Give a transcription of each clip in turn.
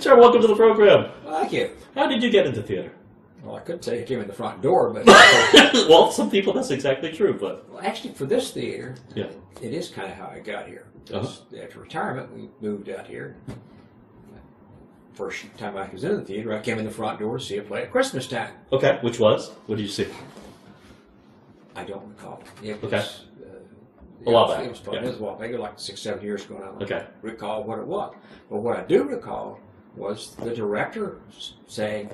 Sure, welcome to the program. Thank you. How did you get into theater? Well, I couldn't say it came in the front door, but Well, some people that's exactly true, but well, actually, for this theater, yeah. it is kind of how I got here. After retirement, we moved out here. First time I was in the theater, I came in the front door to see a play at Christmas time. Okay, which was? What did you see? I don't recall. It was, Okay. A while back. It was fun. Yeah. It was a while back, like 6, 7 years ago. I don't Okay. recall what it was. But what I do recall was the director saying,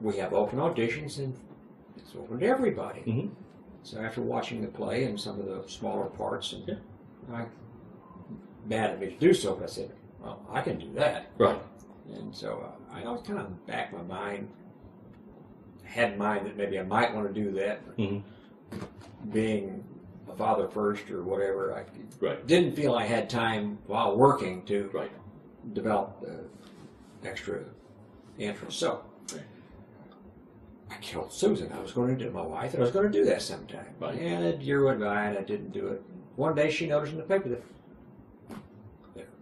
we have open auditions and it's open to everybody. Mm-hmm. So after watching the play and some of the smaller parts, and I mad at me to do so, but I said, well, I can do that. Right. And so I always kind of back my mind, had in mind that maybe I might want to do that. Being a father first or whatever, I didn't feel I had time while working to develop extra interest. So I killed Susan. I was going to do my wife, and I was going to do that sometime. And a year went by, and I didn't do it. One day, she noticed in the paper that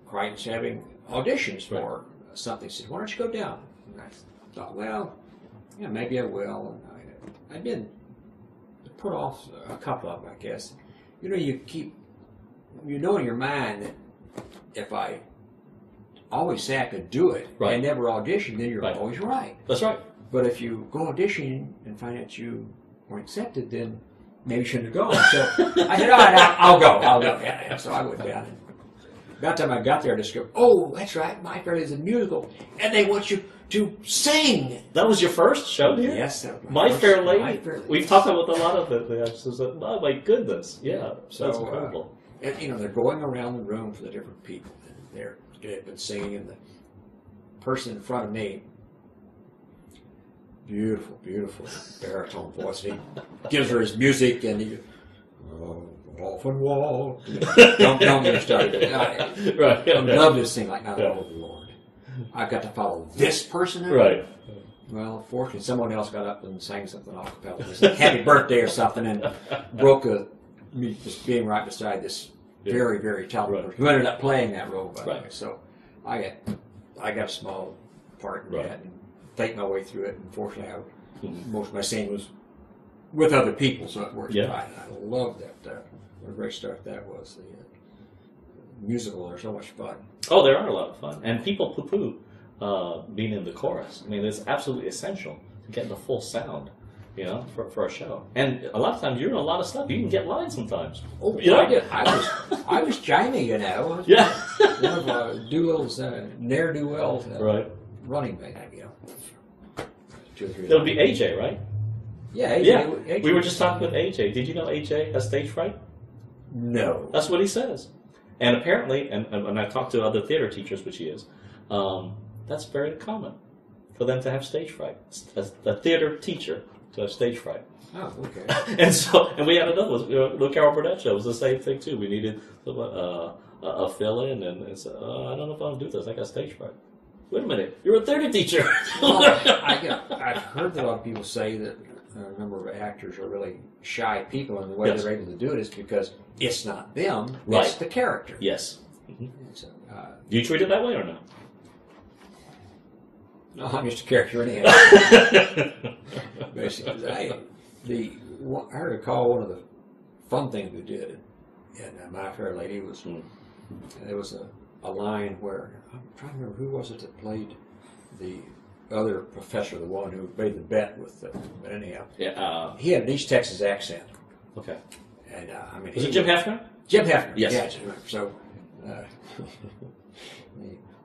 Crichton's having auditions for something. She said, "Why don't you go down?" And I thought, well, yeah, maybe I will. And I did put off a couple of them, I guess. You know, you know in your mind that if I always say I could do it and never audition, then you're always right. That's right. But if you go audition and find out you weren't accepted, then maybe you shouldn't have gone. So I said, all right, I'll go. Yeah. So I went down. And about the time I got there, I discovered, oh, that's right, My Fair Lady is a musical, and they want you to sing. That was your first show here? Yes. That was My Fair Lady? My Fair Lady. We've talked about a lot of the actors. Oh, my goodness. Yeah, so, that's incredible. And, you know, they're going around the room for the different people. And they've been singing, and the person in front of me, beautiful, beautiful baritone voice. He gives her his music, and he off and walk. Don't get me started. I love to sing like, oh Lord, I've got to follow this person. Right. Well, fortunately, someone else got up and sang something a cappella, like "Happy Birthday" or something, and broke me just being right beside this very, very talented person who ended up playing that role. By the way, so I got a small part in that. And think my way through it, and fortunately, most of my singing was with other people, so it worked fine. I love that. What a great start that was. The musical are so much fun. Oh, they are a lot of fun, and people poo-poo being in the chorus. I mean, it's absolutely essential to get the full sound, you know, for a show. And a lot of times you're in a lot of stuff. You can get lines sometimes. Oh, you know? I did. I was chiming, you know. One of Doolittle's ne'er-do-wells. Running mate, you know. 2 or 3. That would be AJ, right? Yeah, AJ. Yeah. AJ we were just talking with AJ. Did you know AJ has stage fright? No. That's what he says. And apparently, and I talked to other theater teachers, which he is, that's very common for them to have stage fright. As a theater teacher to have stage fright. Oh, okay. and we had another one. The Carol Burnett show was the same thing too. We needed a fill-in, and so, I don't know if I'll do this. I got stage fright. Wait a minute, you're a theater teacher. I've heard that a lot of people say that a number of actors are really shy people, and the way they're able to do it is because it's not them, it's the character. Yes. So, do you treat it that way or no? No, I'm just a character anyhow. Basically, I recall one of the fun things we did in My Fair Lady was there was a line where I'm trying to remember who was it that played the other professor, the one who made the bet with but anyhow. Yeah. He had an East Texas accent. Okay. And I mean, was it Jim Hefner? Jim Hefner. Yes. Yeah. So the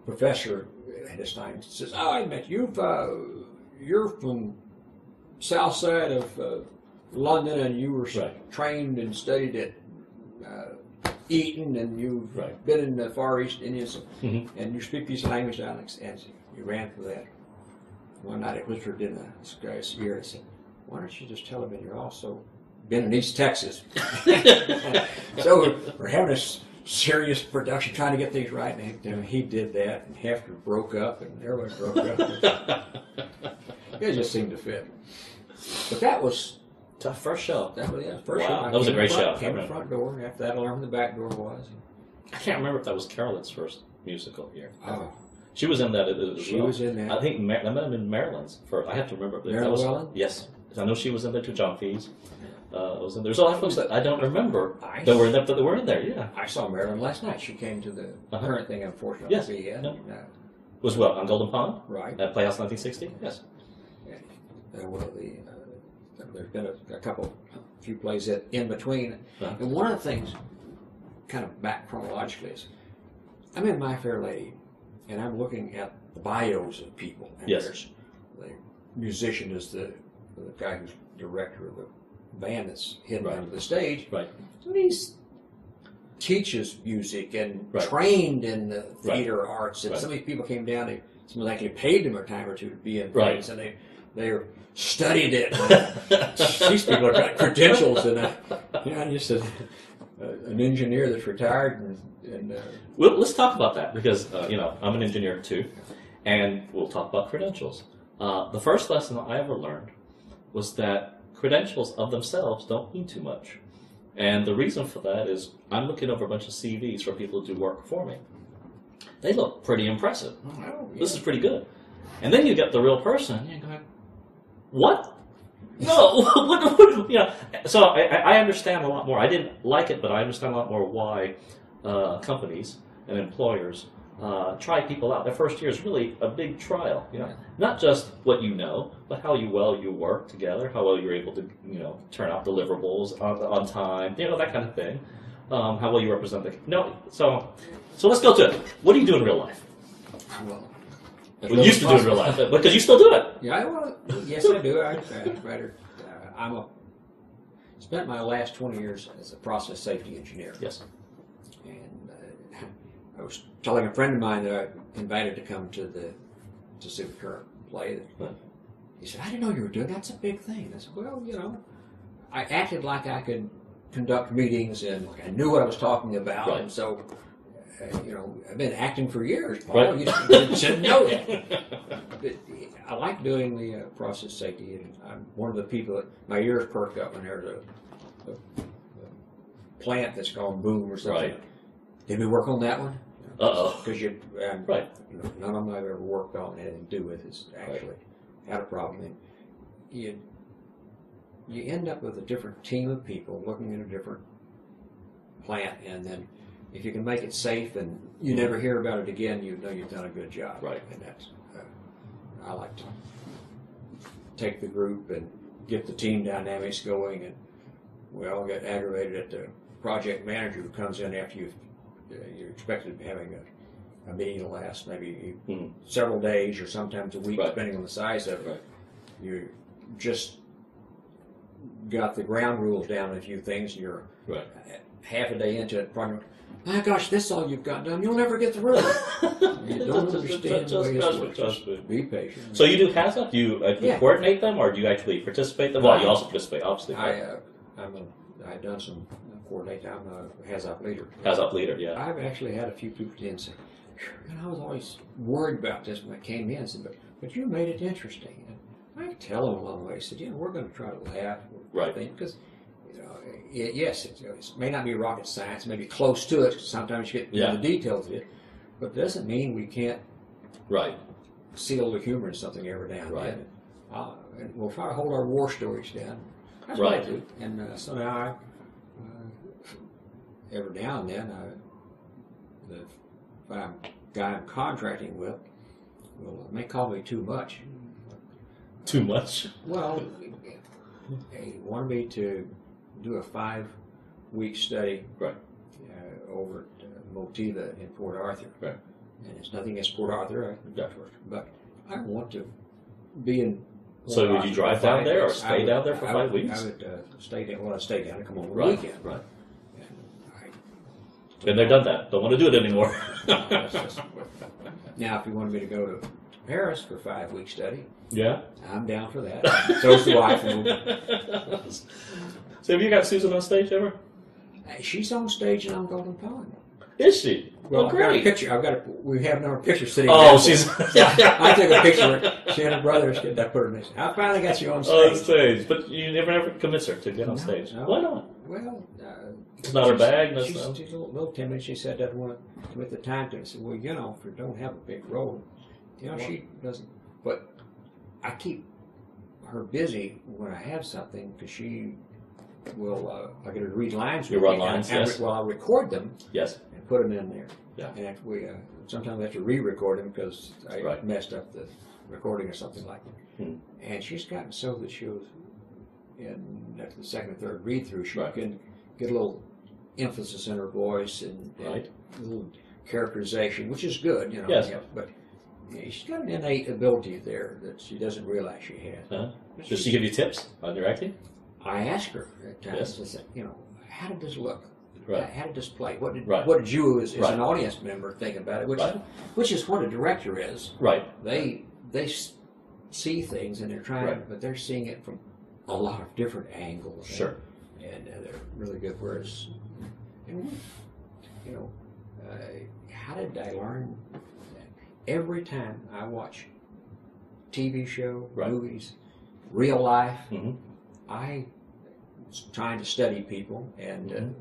professor at this time says, "Oh, I met you. You're from south side of London, and you were trained and studied at Eton, and you've been in the Far East Indians, and you speak these language dialects." And you ran for that. One night I whispered in this guy's ear and said, "Why don't you just tell him that you're also been in East Texas?" So we're having a serious production, trying to get things right, and he did that, and Hefner broke up, and everybody broke up. It just seemed to fit. But that was tough first show. That was first show. That was a great show. Came in the front door. After that, I learned where the back door was. I can't remember if that was Carolyn's first musical here. Oh, She was in that as She well. was in that. I think that might have been Maryland's. I have to remember. Marilyn Wellen? Yes. I know she was in there too. John Fees was in there. There's a lot of folks that I don't remember I that were in there. Yeah. I saw Marilyn last night. She came to the current thing, unfortunately. Yes. Yeah. Was what, on Golden Pond? Right. At Playhouse 1960? Yes. One of the there's been a few plays in between, and one of the things, kind of back chronologically, is I'm in My Fair Lady, and I'm looking at the bios of people. And Yes. There's the musician is the guy who's director of the band that's hidden Right. under the stage. Right. So he's teaches music and Right. trained in the theater arts, and Right. some of these people came down. Someone actually paid them a time or two to be in Right. things, and they studied it. These people have got credentials, and I'm just an engineer that's retired, and Well, let's talk about that because I'm an engineer too, and we'll talk about credentials. The first lesson I ever learned was that credentials of themselves don't mean too much, and the reason for that is I'm looking over a bunch of CVs for people to do work for me. They look pretty impressive. This is pretty good, and then you get the real person, and you're going, "What? No, what?" So I understand a lot more. I didn't like it, but I understand a lot more why companies and employers try people out. Their first year is really a big trial. Not just what you know, but how well you work together, how well you're able to turn out deliverables on time, that kind of thing. How well you represent So let's go to it. What do you do in real life? well, Well, you used to do in real life, because you still do it. Yeah, yes, I do. Spent my last 20 years as a process safety engineer. Yes. And I was telling a friend of mine that I invited to come to see the current play. Right. He said, "I didn't know you were doing that. That's a big thing." I said, "Well, I acted like I could conduct meetings and I knew what I was talking about, Right. and so." I've been acting for years, Paul. Right. You should know that. But I like doing the process safety, and I'm one of the people that my ears perk up when there's a plant that's gone boom or something. Right. Did we work on that one? Uh-oh. Because Right. none of them I've ever worked on had anything to do with has actually had a problem. And you end up with a different team of people looking at a different plant, and then if you can make it safe and you never hear about it again, you know you've done a good job. Right. And that's I like to take the group and get the team dynamics going, and we all get aggravated at the project manager who comes in after you're expected to be having a meeting to last maybe several days or sometimes a week, Right. depending on the size of it. Right. You just got the ground rules down on a few things, and you're Right. half a day into it, probably, my gosh, this is all you've got done. You'll never get through it. You don't understand the way this works. Just be patient. So you do HAZOP? Do you coordinate them, or do you actually participate in them? Well, you also participate, obviously. I've done some coordinating. I'm a HAZOP leader. HAZOP leader, yeah. I've actually had a few people in say, and I was always worried about this when I came in. I said, but you made it interesting. And I tell them along the way, I said, we're going to try to laugh. Right. Because yes, it may not be rocket science, maybe close to it. Sometimes you get into the details of it, but it doesn't mean we can't seal the humor in something every now and then. And we'll try to hold our war stories down. That's what I do. And so now every now and then, the guy I'm contracting with may call me too much. Too much? Well, he wanted me to do a 5-week study over at Motiva in Port Arthur. Right. And it's nothing against Port Arthur, but I want to be in. So would you drive down there or stay down there for 5 weeks? I would stay down. Well, I'd stay down and come on the Right. weekend. Right. And they've done that. Don't want to do it anymore. Now, if you wanted me to go to Paris for a 5-week study, I'm down for that. So's the wife. So have you got Susan on stage ever? She's on stage and on Golden Pond. Is she? Well, great. I've got a picture. We have another picture sitting. Oh, there. she's. I took a picture. She and her brother. I put her. I finally got you on stage. On stage, but you never commits her to get on stage. No. Why not? Well, It's not her bag. She's a little timid. She said doesn't want to commit the time to it. I said, well, you know, if you don't have a big role, you know, she doesn't. But I keep her busy when I have something because she will. I get her to read lines. You run lines, yes. Well, I'll record them. Yes. And put them in there. Yeah. And we sometimes we have to re-record them because I messed up the recording or something like that. Hmm. And she's gotten so that she was after the second or third read through, she can get a little emphasis in her voice and a little characterization, which is good, you know. Yes. But she's got an innate ability there that she doesn't realize she has. Does she give you tips on your acting? I ask her at times, I said, you know, how did this look? Right. How did this play? What did you, as an audience member, think about it? Which is what a director is. Right. They see things and they're trying, but they're seeing it from a lot of different angles. Sure. And they're really good. Whereas, you know, how did I learn? Every time I watch TV show, movies, real life, I was trying to study people and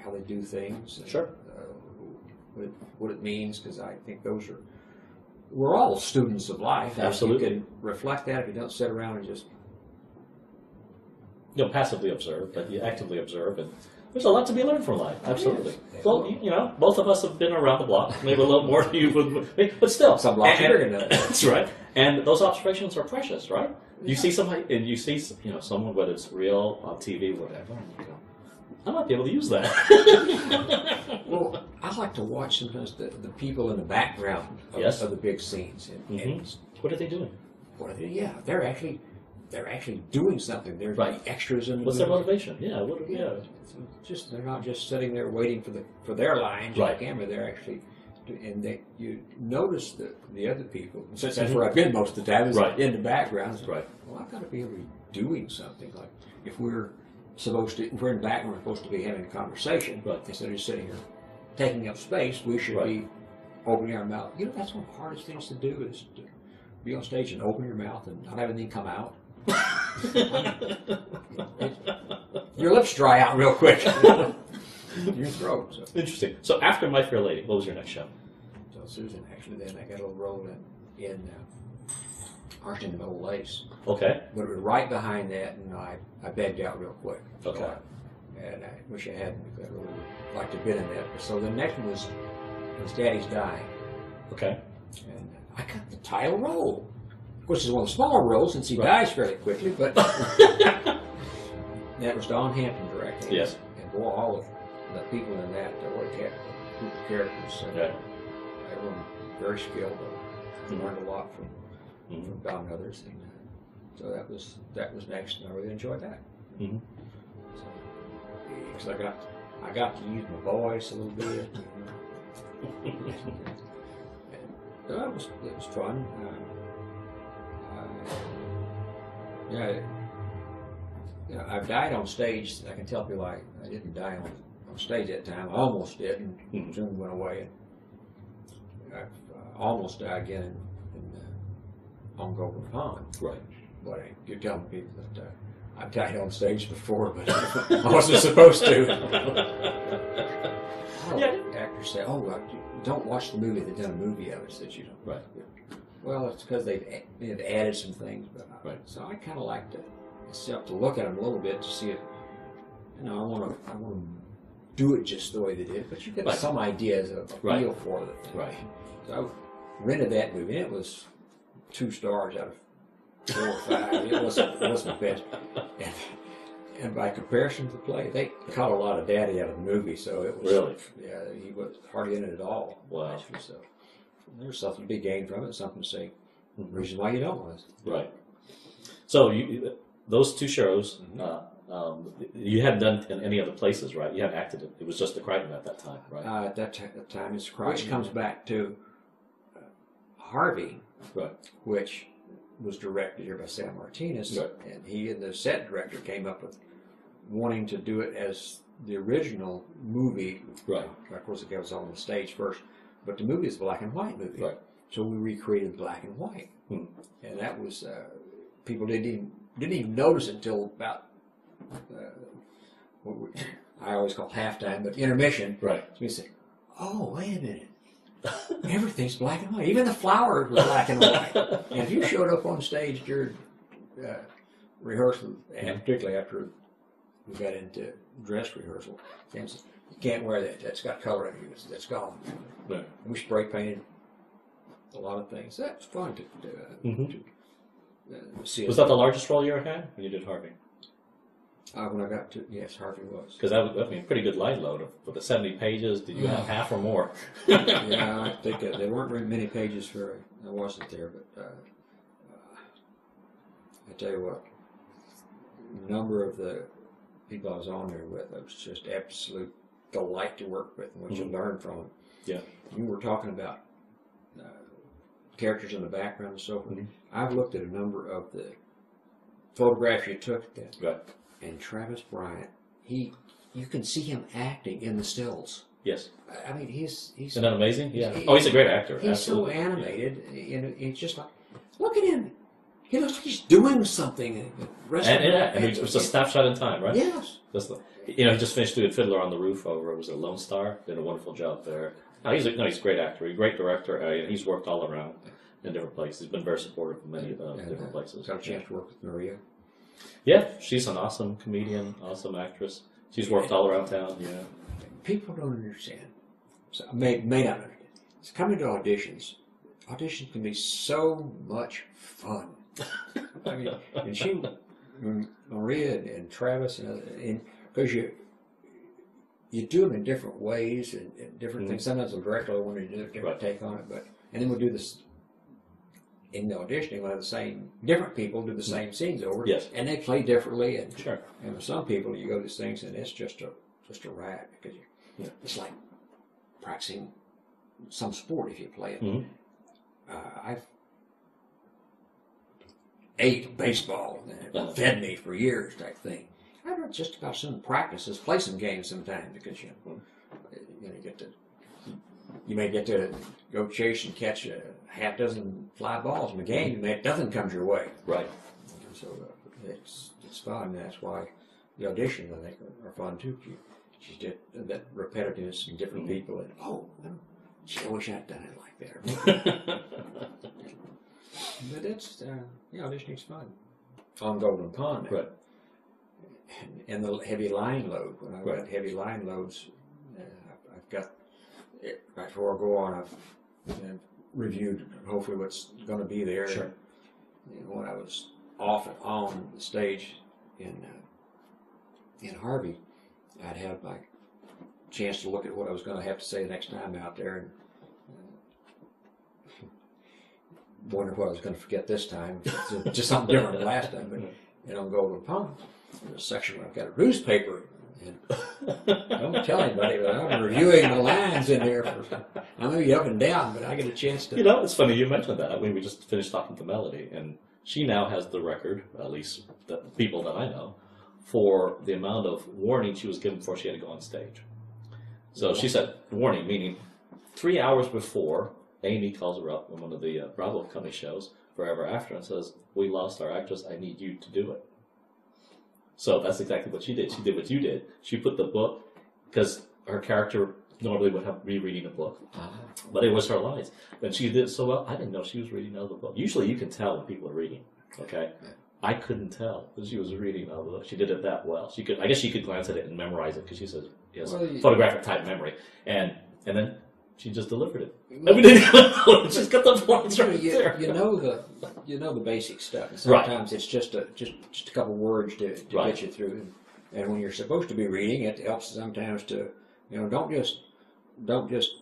how they do things. Sure. What it means, because I think we're all students of life. Absolutely. You can reflect that if you don't sit around and just passively observe, but you actively observe, and there's a lot to be learned from life. Absolutely. Well, you know, both of us have been around the block, maybe a little more than you would, but still. Some blocks are bigger than that. That's right. And those observations are precious, right? You see somebody, and you see, you know, someone, whether it's real, on TV, whatever, and you go, I might be able to use that. Well, I like to watch sometimes the people in the background of the big scenes. And what are they doing? They're actually doing something. They're extras in the What's movie. their motivation? Just they're not just sitting there waiting for their lines on camera. They're actually, you notice the other people. Since that's where I've been most of the time, is in the background. So, well, I've got to be really doing something. Like if we're in the background, we're supposed to be having a conversation. Instead of just sitting here taking up space, we should be opening our mouth. You know, that's one of the hardest things to do is to be on stage and open your mouth and not have anything come out. Your lips dry out real quick. Your throat. So. Interesting. So after My Fair Lady, what was your next show? So Susan, actually, then I got a little role in Arching the Middle Lace. Okay. But it was right behind that, and I begged out real quick. Okay. And I wish I hadn't, because I really would like to have been in that. So the next one was Daddy's Dying. Okay. And I got the title role, which is one of the smaller roles since he dies fairly quickly, but that was Don Hampton directing. Yes. And boy, all of the people in that, what a group of characters. Everyone very skilled. I learned a lot from Don and others. And, so that was next, and I really enjoyed that. Because I got to use my voice a little bit. It was fun. I've died on stage. I can tell people I didn't die on stage that time. I almost did, and soon went away. And I almost died again on Golden Pond. Right. But you're telling people that I've died on stage before, but I wasn't supposed to. Actors say, don't watch the movie. They've done a movie of it. Said you don't. Right. Well, it's because they've added some things. But so I kind of like to look at them a little bit to see if, I want to do it just the way they did. But you get some ideas of a feel for it. Right. So I rented that movie. And it was 2 stars out of 4 or 5. It wasn't the best. And by comparison to the play, they cut a lot of Daddy out of the movie, so it was he was hardly in it at all. Wow. Actually, so there's something to be gained from it, something to say. Reason why you don't want to. Right. So those 2 shows, you hadn't done in any other places, right? You hadn't acted. It was just the Crighton at that time, right? At that time, it's Crighton, which comes back to Harvey, which was directed here by Sam Martinez, and he and the set director came up with wanting to do it as the original movie. Right. Of course, it was on the stage first, but the movie is a black and white movie. Right. So we recreated black and white, and that was people didn't even notice it until about I always call halftime, but intermission. Right. So you say, oh, wait a minute. Everything's black and white. Even the flowers were black and white. And if you showed up on stage during rehearsal, and particularly after we got into dress rehearsal, you can't wear that. That's got color in it. That's gone. Right. We spray painted a lot of things. That's fun to see. Was that the largest role you ever had when you did Harvey? When I got to, yes, Harvey was. Because that was, I mean, a pretty good line load. For the 70 pages, did you have half or more? Yeah, I think there weren't very many pages for I wasn't there, but I tell you what, a number of the people I was on there with, it was just absolute delight to work with and what you learn from them. Yeah. You were talking about characters in the background and so forth. I've looked at a number of the photographs you took that. Right. And Travis Bryant, you can see him acting in the stills. Yes. I mean, he's Isn't that amazing? Yeah. He's a great actor. He's Absolutely. so animated, and it's just like, look at him. He looks like he's doing something. And it's a snapshot in time, right? Yes. He just finished doing Fiddler on the Roof over. Was it Lone Star? Did a wonderful job there. No, he's a great actor. He's a great director. He's worked all around in different places. He's been very supportive in many different places. Got a chance to work with Maria. Yeah, she's an awesome comedian, awesome actress. She's worked all around town. Yeah. People don't understand. So may not understand. It's coming to auditions. Auditions can be so much fun. I mean, and Maria and Travis, and because you do them in different ways and different things. Sometimes the director will want to do a different take on it, and then we'll do this. In the auditioning, we'll have different people do the same scenes over, and they play differently. And and with some people, you go to these things, and it's just a riot because it's like practicing some sport if you play it. I've ate baseball and it fed me for years, type thing. I'd rather just about some practices, play some games sometime because you may get to go chase and catch a half dozen fly balls in a game, and that doesn't come your way. Right. So it's fun. That's why the auditions, I think, are fun too. She did that repetitiveness and different people, and I wish I'd done it like that. But that's auditioning's fun. On Golden Pond, right? And the heavy line load. When I got heavy line loads, I've got. Right before I go on, I've reviewed hopefully what's going to be there. Sure. When I was off and on the stage in Harvey, I'd have my chance to look at what I was going to have to say the next time out there, and wonder what I was going to forget this time. It's just something different than last time. But on Golden Pond, there's a section where I've got a newspaper. And don't tell anybody, but I'm reviewing the lines in there. I may be up and down, but I get a chance to. It's funny you mentioned that. I mean, we just finished talking to Melody, and she now has the record, at least the people that I know, for the amount of warning she was given before she had to go on stage. So she said, warning, meaning 3 hours before, Amy calls her up on one of the Bravo Company shows, Forever After, and says, we lost our actress, I need you to do it. So that's exactly what she did. She did what you did. She put the book, because her character normally would be reading a book, but it was her lines. And she did so well, I didn't know she was reading out of the book. Usually you can tell when people are reading, okay? I couldn't tell that she was reading out of the book. She did it that well. I guess she could glance at it and memorize it, because she says, yes, photographic type memory. And then she just delivered it. I mean, she's got the points right there. You know the basic stuff. And sometimes it's just a couple words to get you through. And when you're supposed to be reading, it helps sometimes to don't just.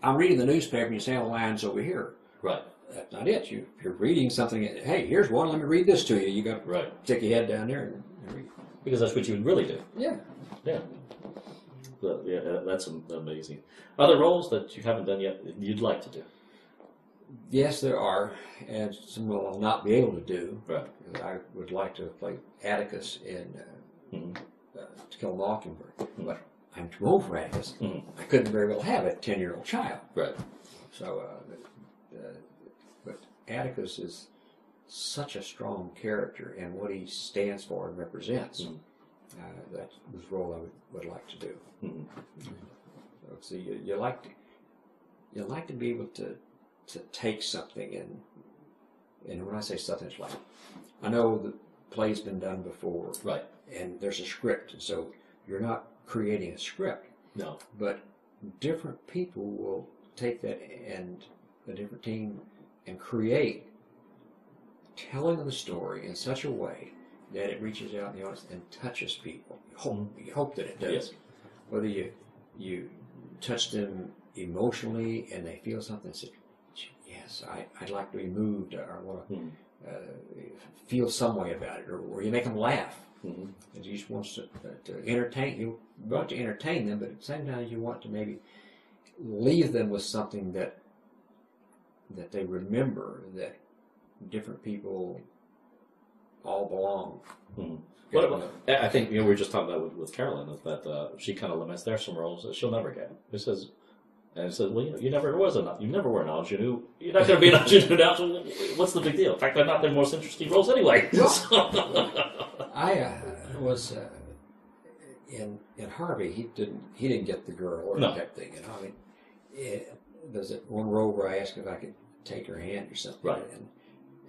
I'm reading the newspaper and you say, "Oh, the line's over here." Right. That's not it. You're reading something. Hey, here's one. Let me read this to you. You got to stick your head down there and read. Because that's what you would really do. Yeah. Yeah. But, that's amazing. Other roles that you haven't done yet you'd like to do? Yes, there are, and some I'll not be able to do. Right. I would like to play Atticus in To Kill a Mockingbird, but I'm too old for Atticus. I couldn't very well have a 10-year-old child. Right. So, but Atticus is such a strong character and what he stands for and represents. That was the role I would like to do. Mm-hmm. So you like to be able to take something and when I say something, it's like, I know the play's been done before, right? And there's a script, and so you're not creating a script. No. But different people will take that and a different team and create telling the story in such a way that it reaches out in the audience and touches people. You hope that it does. Yes. Whether you touch them emotionally and they feel something, say, yes, I'd like to be moved, or I want to feel some way about it, or you make them laugh. Mm-hmm. And you just want to entertain. You want to entertain them, but at the same time you want to maybe leave them with something that they remember, that different people all belong. Mm-hmm. I think we were just talking about with Carolyn that she kind of limits. There are some roles that she'll never get. It says. And it said, well, you never were an ingenue. You're not going to be an ingenue now, so what's the big deal? In fact, they're not the most interesting roles anyway. I was in Harvey. He didn't get the girl or that thing. I mean, there's one role where I asked if I could take her hand or something, right?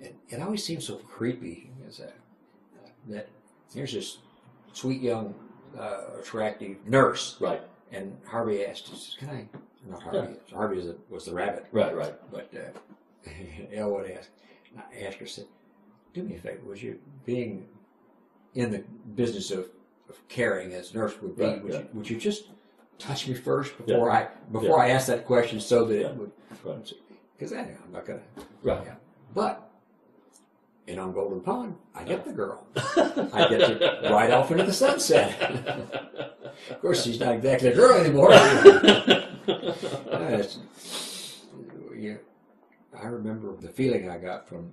And it always seems so creepy that here's this sweet young attractive nurse, right? And Harvey asked, he says, "Can I?" Not Harvey. Yeah. Harvey was the rabbit. Right. But Elwood asked her, said, "Do me a favor, would you, being in the business of caring as nurse would be, would you just touch me first before I ask that question, so that it would, because I'm not gonna, right? Yeah. But on Golden Pond, I get the girl. I get to ride off into the sunset. Of course, she's not exactly a girl anymore." I remember the feeling I got from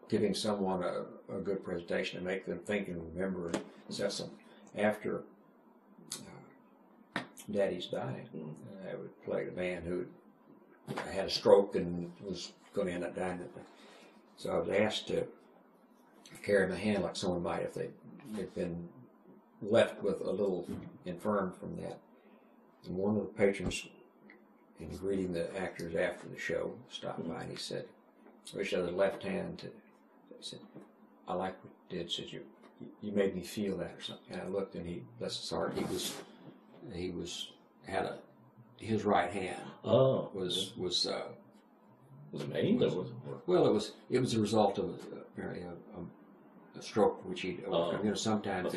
giving someone a good presentation to make them think and remember. And so after Daddy's dying, I would play the man who had a stroke and was going to end up dying. So I was asked to carry my hand like someone might if they'd been left with a little infirm from that. And one of the patrons, in greeting the actors after the show, stopped by and he said, reached out his left hand he said, "I like what you did." Said, you made me feel that or something. And I looked, and he, bless his heart, his right hand was maimed? Well, it was a result of apparently a stroke which he overcome. Sometimes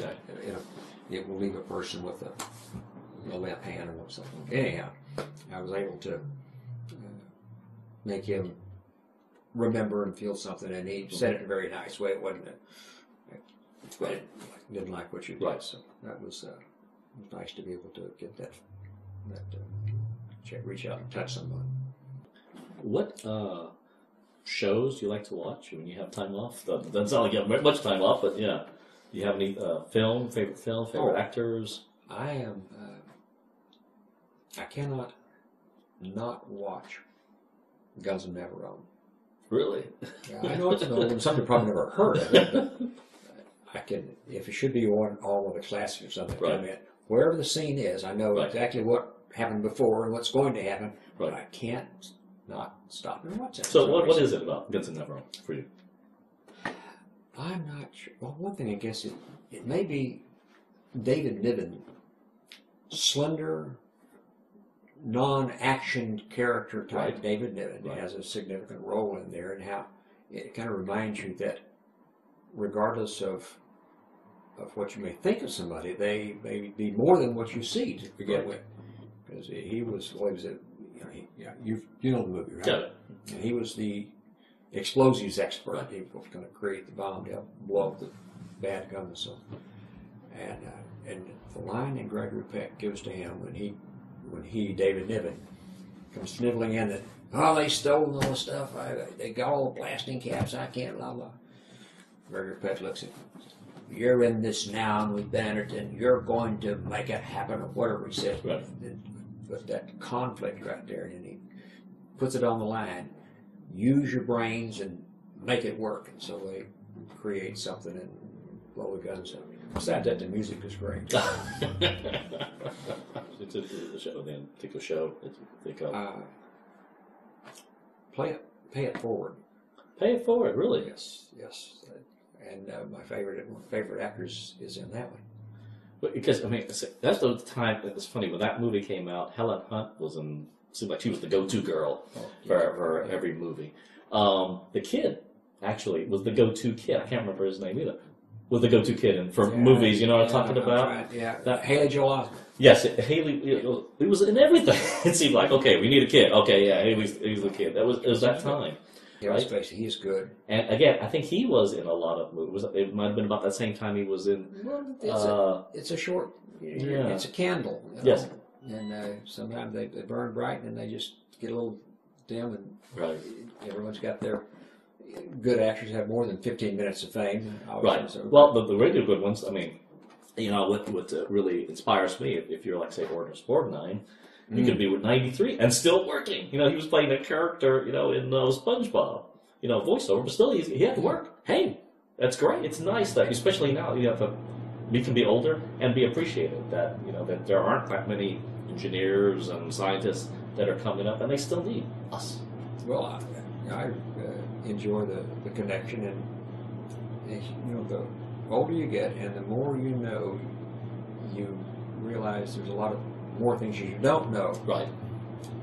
it will leave a person with a limp hand or something. Anyhow, I was able to make him remember and feel something, and he said it in a very nice way. It wasn't I didn't like what you did, right. So that was nice to be able to get that reach out and touch someone. What shows do you like to watch when you have time off? Doesn't sound like you have much time off, but yeah. Do you have any favorite actors? I am. I cannot not watch Guns N' Navarone. Really? Yeah, I know it's an old one. Some people probably never heard of it, but I can. If it should be on all of the classics or something, right. I mean, wherever the scene is, I know exactly what happened before and what's going to happen, but I can't not stop and watch it. So what is it about Guns N' Navarone for you? I'm not sure. Well, one thing I guess it may be David Niven, slender, non-action character type David Niven has a significant role in there, and how it kind of reminds you that regardless of what you may think of somebody, they may be more than what you see to begin with. Because he was you know the movie, right? Yeah. And he was the explosives expert. Right. He was going to create the bomb to help blow up the bad guns and so on. And the line that Gregory Peck gives to him when he David Niven comes sniveling in that, they stole all the stuff. They got all the blasting caps. I can't, blah blah. Gregory Peck looks at him. "You're in this now with Bannerton. You're going to make it happen," or whatever he says. Right. But that conflict right there, and he puts it on the line. Use your brains and make it work. And so they create something and blow the guns up. Besides that, the music is great. It's a show, then particular show that you think of. Pay it forward. Pay it forward, really? Yes. And my favorite actress is in that one. But because I mean, that's the time. It's funny when that movie came out. Helen Hunt seemed like she was the go-to girl for every movie. The kid actually was the go-to kid. I can't remember his name either. Was the go-to kid and for movies. You know what I'm talking about? That Haley Joel Osment. Yes, Haley. It was in everything. It seemed like okay, we need a kid. Okay, yeah, Haley's the kid. It was that time. Yeah, right? Especially he's good. And again, I think he was in a lot of movies. It might have been about that same time he was in. Well, it's a short. Yeah. It's a candle. Yes. And sometimes they burn bright and they just get a little dim, and right. Everyone's got their good actors have more than 15 minutes of fame. Right. Well, the really good ones. I mean, you know, what really inspires me, if you're like say Ernest Borgnine, you could be with 93 and still working. You know, he was playing a character, you know, in SpongeBob, you know, voiceover, but still he had to work. Hey, that's great. It's nice that, especially now, you have we can be older and be appreciated that, you know, that there aren't that many engineers and scientists that are coming up, and they still need us. Well, I enjoy the connection, and you know, the older you get and the more you know, you realize there's a lot of more things you don't know. Right.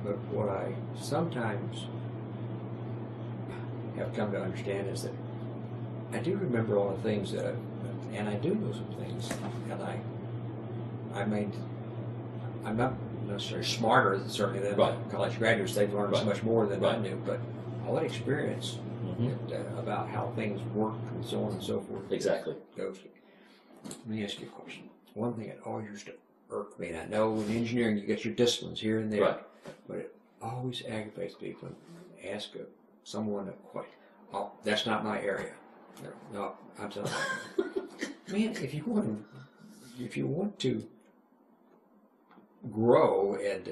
But what I sometimes have come to understand is that I do remember all the things that and I do know some things, and I'm not necessarily smarter certainly than college graduates. They've learned so much more than I knew, but all that experience about how things work and so on and so forth. Exactly. Goes. Let me ask you a question. One thing that always used to irk me, and I know in engineering you get your disciplines here and there, but it always aggravates people when ask someone a question. Oh, that's not my area. No, I'm telling you. Man, if you want to grow and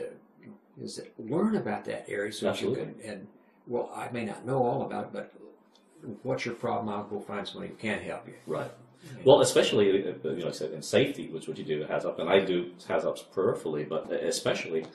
learn about that area so that you can, well, I may not know all about it, but what's your problem? I'll go find somebody who can help you. Right. Well, especially, you know, like I said, in safety, which what you do has up, and I do has ups peripherally, but especially,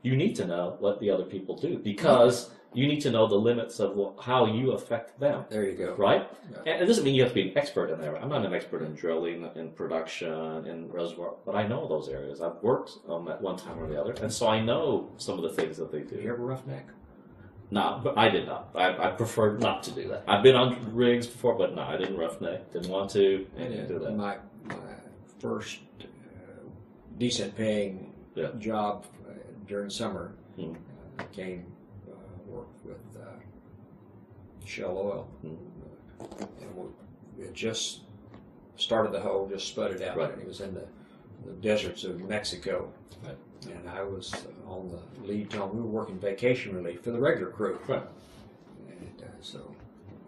you need to know what the other people do because you need to know the limits of how you affect them. There you go. Right? Yeah. And it doesn't mean you have to be an expert in there. I'm not an expert in drilling, in production, in reservoir, but I know those areas. I've worked on that one time or the other, and so I know some of the things that they do. You ever roughneck? No, but I did not. I preferred not to do that. I've been on rigs before, but no, I didn't roughneck. Didn't want to. And do that. My first decent paying job during summer came work with Shell Oil. And we had just started the hole, just spudded out. Right. And it was in the deserts of Mexico. Right. And I was on the lead team. We were working vacation relief for the regular crew. Right. And so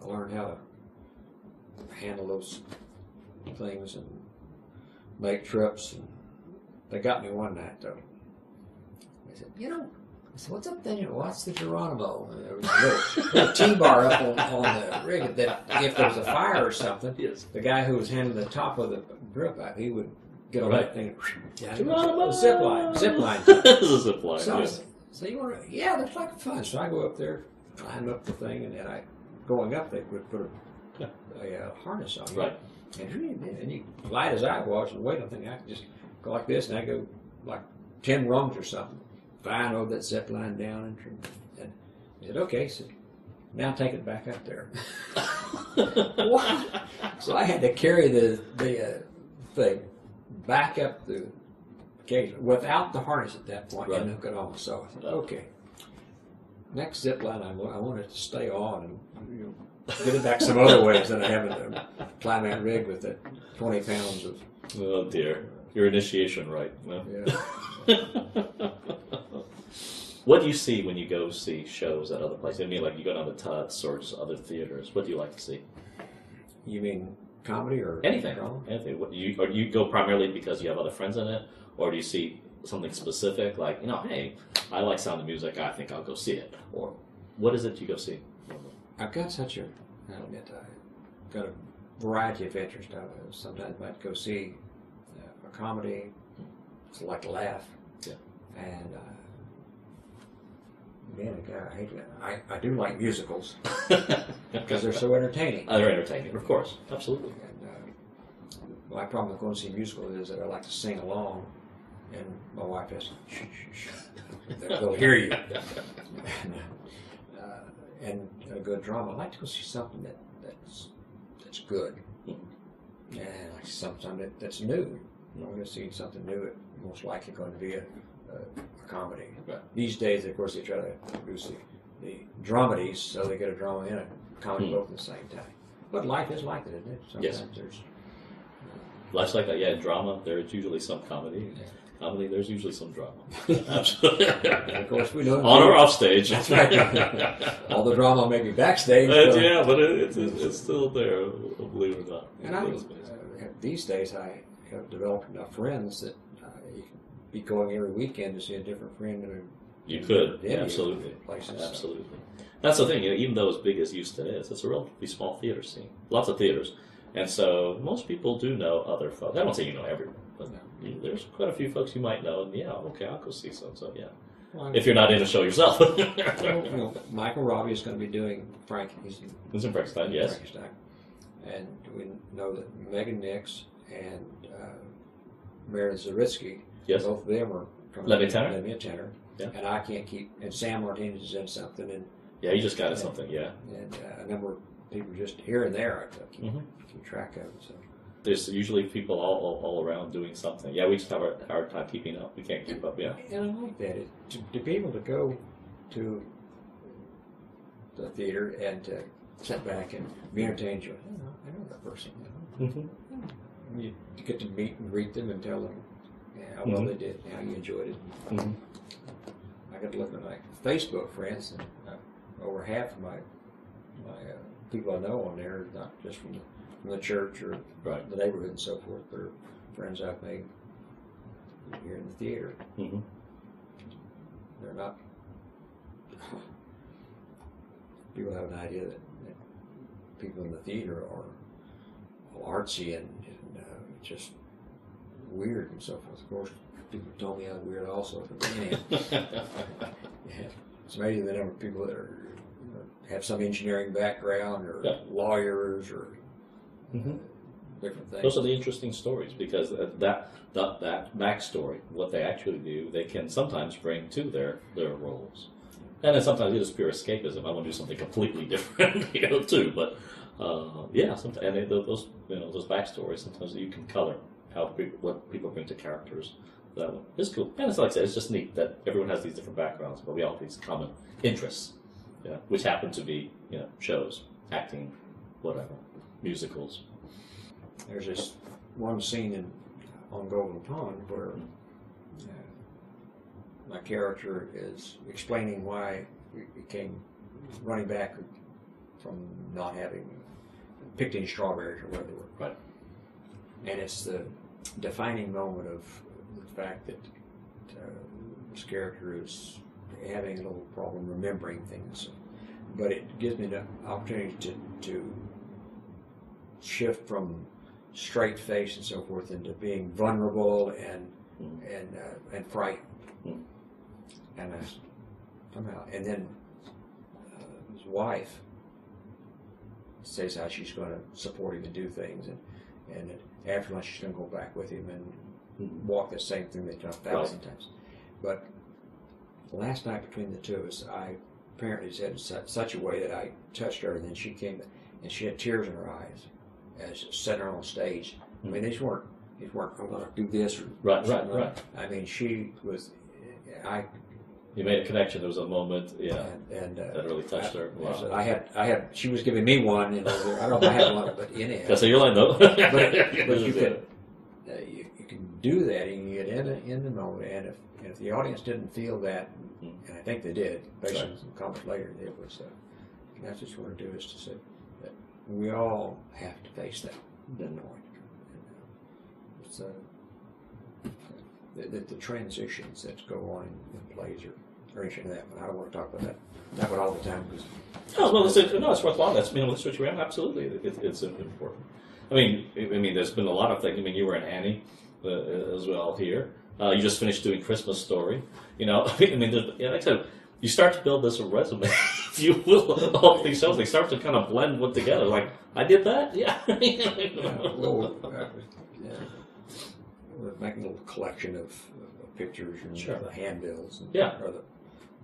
I learned how to handle those things and make trips. And they got me one night, though. They said, you know, I said, what's up there? What's the Geronimo? And there was a little T-bar up on the rig that if there was a fire or something, the guy who was handling the top of the grip pipe, he would get on that thing. Geronimo! Zip line. This is a zip line. So you want to? Yeah, that's like fun. So I go up there, climb up the thing, and then going up, they would put a harness on you. Right. And you light as I was and wait. I think I could just go like this, and I go like 10 rungs or something. Flying over that zip line down, and I said, okay, so now take it back up there. What? So I had to carry the thing back up the cage without the harness at that point and hook it on. So I thought, okay, next zip line I want it to stay on and get it back some other ways than having to climb that rig with it 20 pounds of. Oh dear, your initiation right. No? Yeah. What do you see when you go see shows at other places? I mean, like you go down to Tuts or just other theaters. What do you like to see? You mean comedy or anything? drama? Anything. Or you go primarily because you have other friends in it, or do you see something specific like, you know, hey, I like Sound of Music, I think I'll go see it, or what is it you go see? I've got such a, I admit, I've got a variety of interest. Sometimes I might go see a comedy, so I like to laugh, Yeah. and man, I do like musicals because they're so entertaining. They're entertaining, of course, absolutely. And my problem with going to see musicals is that I like to sing along, and my wife has to shh, shh, shh. They'll hear you. And a good drama. I like to go see something that's good, and like something that's new. I'm going to see something new. It's most likely going to be a comedy. Right. These days, of course, they try to produce the dramedies, so they get a drama and a comedy both at the same time. But life is like that, isn't it? Sometimes there's Life's like that. Yeah, drama. There's usually some comedy. Comedy. There's usually some drama. Absolutely. of course, we know on or off stage. That's right. All the drama may be backstage. Yeah, but it's still there. Believe it or not. And these days, I have developed enough friends that you can be going every weekend to see a different friend. You could, yeah, absolutely. Places, absolutely. That's the thing. Even though as big as Houston is, it's a relatively small theater scene. Lots of theaters, and so most people do know other folks. I don't say you know everyone, but there's quite a few folks you might know. And yeah, okay, I'll go see so. Yeah, well, if you're not in a show yourself. Michael Robbie is going to be doing Frankenstein. He's in Frankenstein, yes. Frankenstein. And we know that Megan Nix and Meredith Zaritsky, yes, both of them are from Let Me a Tenor. Yeah. And I can't keep, and Sam Martinez is in something. And yeah, he just got in something, yeah. And a number of people just here and there I keep track of. So. There's usually people all around doing something. Yeah, we just have a hard time keeping up. We can't keep up, yeah. And I like that. To be able to go to the theater and to sit back and be entertained, you I know that person. You get to meet and greet them and tell them how well they did, how you enjoyed it. I got to look at my Facebook friends, and over half of my people I know on there, not just from the church or the neighborhood and so forth, they're friends I've made here in the theater. They're not. People have an idea that people in the theater are all artsy and just weird and so forth. Of course, people told me I was weird also. It's amazing the number of people that have some engineering background or lawyers or different things. Those are the interesting stories because that backstory, what they actually do, they can sometimes bring to their roles. And then sometimes it is pure escapism. I want to do something completely different, too. But sometimes and those backstories, sometimes you can color what people bring to characters. That one is cool, and it's like I said, it's just neat that everyone has these different backgrounds, but we all have these common interests, which happen to be shows, acting, whatever, musicals. There's this one scene on Golden Pond where my character is explaining why we became running back from not having picked any strawberries or whatever they were. Right. And it's the defining moment of the fact that this character is having a little problem remembering things. But it gives me the opportunity to shift from straight face and so forth into being vulnerable and frightened. And somehow, and then his wife says how she's going to support him and do things, and after lunch she's going to go back with him and walk the same thing they've done 1,000 times. But last night between the two of us, I apparently said in such a way that I touched her, and then she came and she had tears in her eyes as sitting her on stage. I mean, these weren't I'm going to do this or right. I mean, she was. You made a connection. There was a moment, and that really touched her. Wow. I had. She was giving me one, and I don't know if I had one, but anyhow. So you're lined up. but you can do that, and you get in the moment, and if the audience didn't feel that, and I think they did, based on some comments later, it was. And that's what you want to do is to say that we all have to face that point. It's the transitions that go on in plays or anything like that. But I don't want to talk about that one all the time because. It's worthwhile. That's the situation we're in. Absolutely, it's important. I mean, there's been a lot of things. I mean, you were in Annie as well here. You just finished doing Christmas Story. You know, I mean, like I said, you start to build this resume, if you will. All these shows, they start to kind of blend one together. Like, I did that, yeah. We're making a little collection of pictures and Sure. the handbills, and, Yeah. or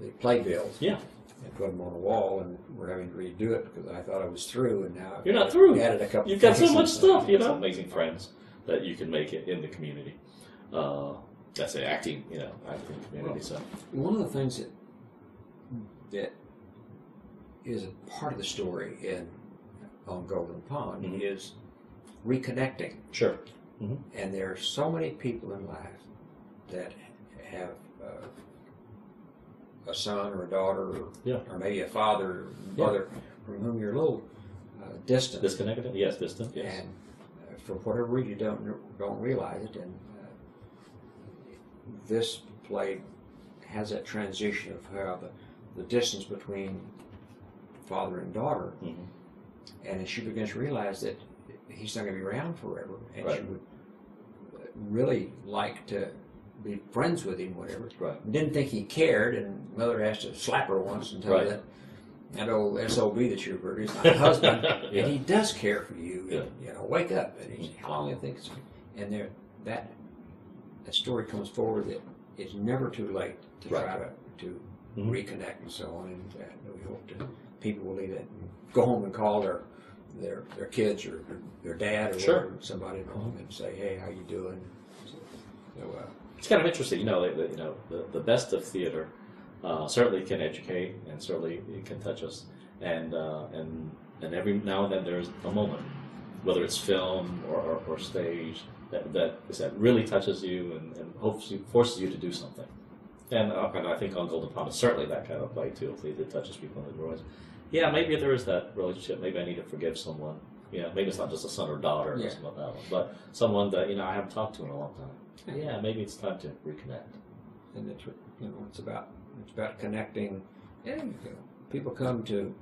the playbills. Yeah. And put them on the wall, and we're having to redo it because I thought I was through, and now You're not through. Added a couple. You've got so things much and stuff, you know. Amazing friends that you can make it in the community. That's the acting community. So one of the things that is a part of the story on Golden Pond Mhm. is reconnecting. sure. Mm-hmm. And there are so many people in life that have a son or a daughter, or maybe a father or mother from whom you're a little distant. Disconnected? Yes, distant. Yes. And for whatever reason you don't realize it. And this play has that transition of how the distance between father and daughter, Mm-hmm. and she begins to realize that he's not going to be around forever, and Right. she would really like to be friends with him, whatever. Right. Didn't think he cared, and mother has to slap her once and tell her that old SOB that you've heard is my husband, Yeah. and he does care for you. Yeah. And, wake up. And he's, how long do you think it's? And there, that story comes forward that it's never too late to Right. try to Mhm. reconnect and so on. And we hope that people will leave it and go home and call their kids or their dad or Sure. whatever, somebody at home and say, hey, how you doing? So, It's kind of interesting, the best of theater certainly can educate and certainly it can touch us, and every now and then there's a moment, whether it's film or stage, that really touches you and forces you to do something. And I think on Golden Pond is certainly that kind of play too. A play that touches people in the doors. Yeah, maybe there is that relationship. Maybe I need to forgive someone. Yeah, maybe it's not just a son or daughter or something like that one, but someone that I haven't talked to in a long time. Yeah, maybe it's time to reconnect. And it's what it's about. It's about connecting. And people come to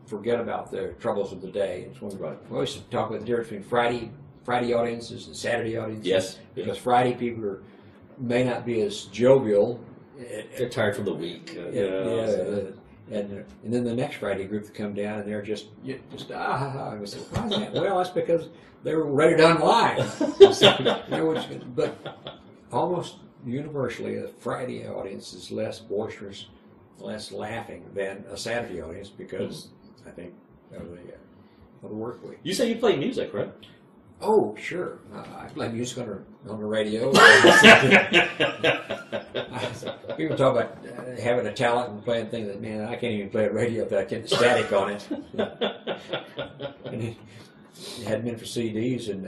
forget about their troubles of the day. It's one Right. we always talk about the difference between Friday audiences and Saturday audiences. Yes. Because Friday people may not be as jovial. They're tired from the week. And then the next Friday group that come down and they're just And we say, why is that? Well, that's because they were ready to unwind. But almost universally, a Friday audience is less boisterous, less laughing than a Saturday audience because I think of the work week. You say you play music, right? Oh, sure. I play music on the radio. People talk about having a talent and playing things that, man, I can't even play a radio without getting static on it. And it hadn't been for CDs and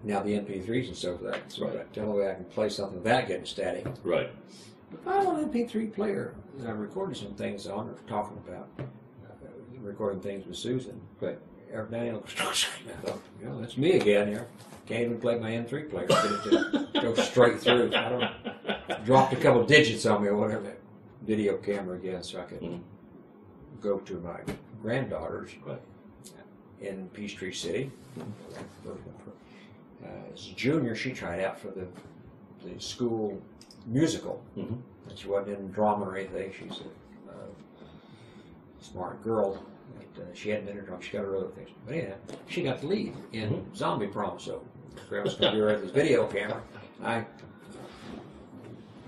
now the MP3s and so forth. So the only way I can play something without getting static. Right. If I want an MP3 player that I recorded some things on or talking about, recording things with Susan. Right. Every now and then, I thought, that's me again here. Can't even play my M3 player. Get it to go straight through. I don't know. Dropped a couple digits on me or whatever. That video camera again, so I could go to my granddaughter's in Peachtree City. As a junior, she tried out for the school musical. And she wasn't in drama or anything. She's a smart girl. She hadn't been in drama. She got her other things. But anyhow, she got the lead in Zombie Prom. So Grandma's going to be right with this video camera. I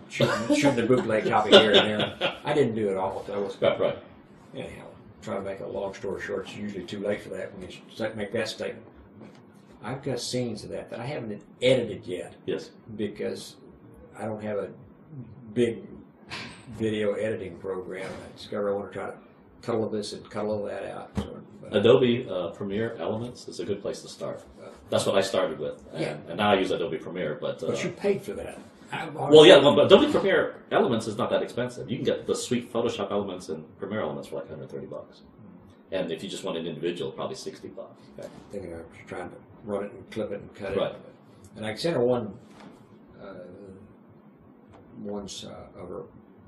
shooting the bootleg copy here and there. I didn't do it all. So I was anyhow, trying to make a long story short. It's usually too late for that when you make that statement. I've got scenes of that I haven't edited yet. Yes. Because I don't have a big video editing program. I just got to want to try to cuddle this and cuddle that out. Adobe Premiere Elements is a good place to start. That's what I started with. And now I use Adobe Premiere. But you paid for that. But Adobe Premiere Elements is not that expensive. You can get the sweet Photoshop elements and Premiere Elements for like $130. And if you just want an individual, probably $60. Okay. Thinking I was trying to run it and clip it and cut it. Right. And I sent her one of her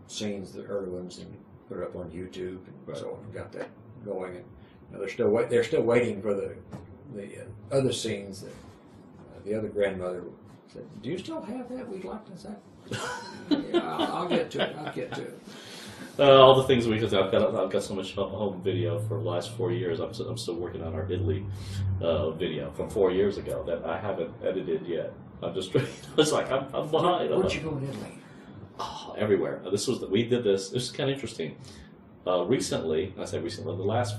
scenes, the early ones, and put it up on YouTube and so on. Got that going. And they're still waiting for the other scenes. That the other grandmother said, "Do you still have that? We'd like to say." Yeah, I'll get to it. I'll get to it. All the things we could. I've got so much home video for the last 4 years. I'm still working on our Italy video from 4 years ago that I haven't edited yet. I'm just. It's like I'm behind. Where'd you go in Italy? Oh, everywhere. We did this. This is kind of interesting. Recently, I say recently, the last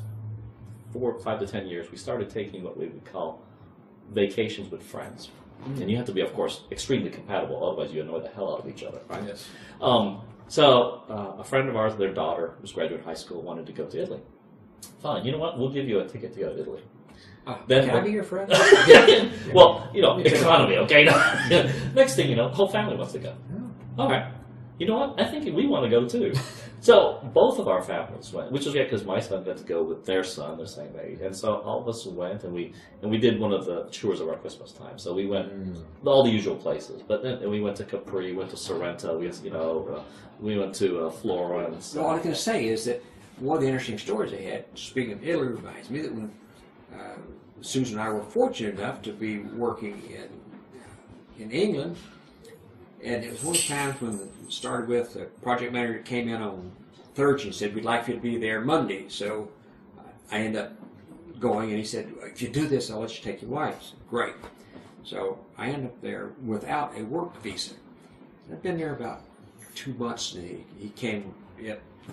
5 to 10 years, we started taking what we would call vacations with friends. And you have to be, of course, extremely compatible, otherwise you annoy the hell out of each other, right? Yes. So a friend of ours, their daughter, who's graduating high school, wanted to go to Italy. Fine, you know what? We'll give you a ticket to go to Italy. Can I be your friend? Well, economy, okay? Next thing you know, the whole family wants to go. Oh. All right. You know what? I think we want to go too. So both of our families went, which was great because my son got to go with their son, the same age, and so all of us went, and we did one of the tours of our Christmas time. So we went all the usual places, but then we went to Capri, went to Sorrento, we went to Florence. Well, what I was going to say is that one of the interesting stories they had, speaking of Italy, reminds me that when Susan and I were fortunate enough to be working in England. And it was one of the times when it started with the project manager came in on Thursday and said, "We'd like you to be there Monday." So I ended up going, and he said, "If you do this, I'll let you take your wife." I said, "Great." So I ended up there without a work visa. I've been there about 2 months, and he came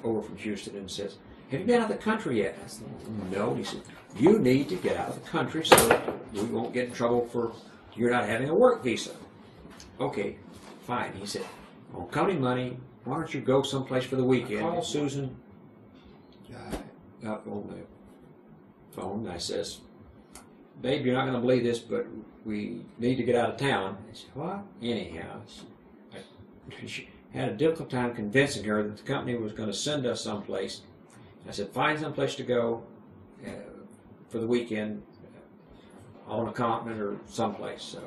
over from Houston and says, "Have you been out of the country yet?" I said, "No." And he said, "You need to get out of the country so we won't get in trouble for you're not having a work visa." Okay. Fine. He said, "On company money, why don't you go someplace for the weekend?" I called Susan up on the phone, and I says, "Babe, you're not going to believe this, but we need to get out of town." I said, "What?" Anyhow, she had a difficult time convincing her that the company was going to send us someplace. I said, "Find someplace to go for the weekend on a continent or someplace." So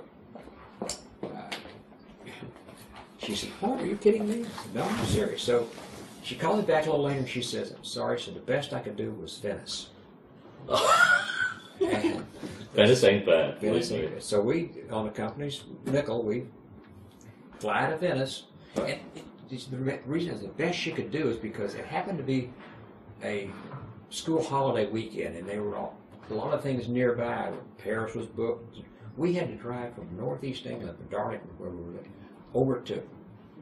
she said, "Oh, are you kidding me?" I said, "No, I'm serious." So she called me back a little later and she says, "I'm sorry." So the best I could do was Venice. Venice ain't bad. Venice ain't bad. So we, on the company's nickel, we fly to Venice. And the reason is the best she could do is because it happened to be a school holiday weekend, and they were a lot of things nearby. Paris was booked. We had to drive from northeast England, Darlington, where we were, over to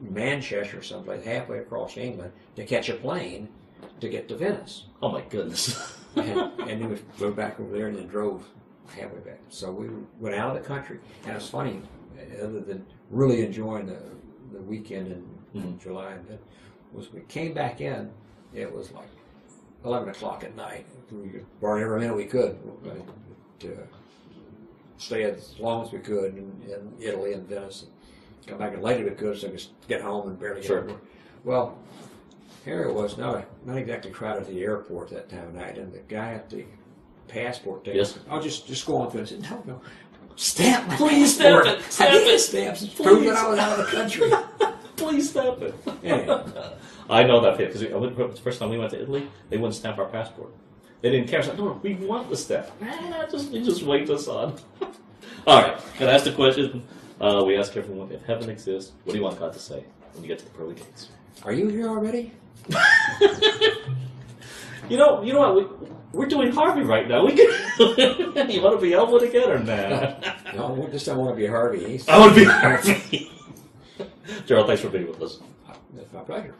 Manchester, someplace halfway across England, to catch a plane to get to Venice. Oh my goodness! and then we flew back over there and then drove halfway back. So we went out of the country, and it's funny. Other than really enjoying the weekend in July, and was we came back in, it was like 11 o'clock at night. We could burn every minute we could to stay as long as we could in Italy and Venice. Come back as late as we could so we could get home and barely get over. Well, here it was, not exactly crowded at the airport that time of night, and the guy at the passport thing, I'll just go on through and said, no, stamp my Please passport. Stamp I it. need stamps to prove that I was out of the country. Please stamp it. Anyway. I know that because the first time we went to Italy, they wouldn't stamp our passport. They didn't care. So, no, we want the stamp. You just wait us on. All right. Can I ask the question? We ask everyone, if heaven exists, what do you want God to say when you get to the pearly gates? Are you here already? You know what? We're doing Harvey right now. You want to be Elwood again or nah? No, this time I want to be Harvey. I want to be Harvey. Gerald, thanks for being with us. It's my pleasure.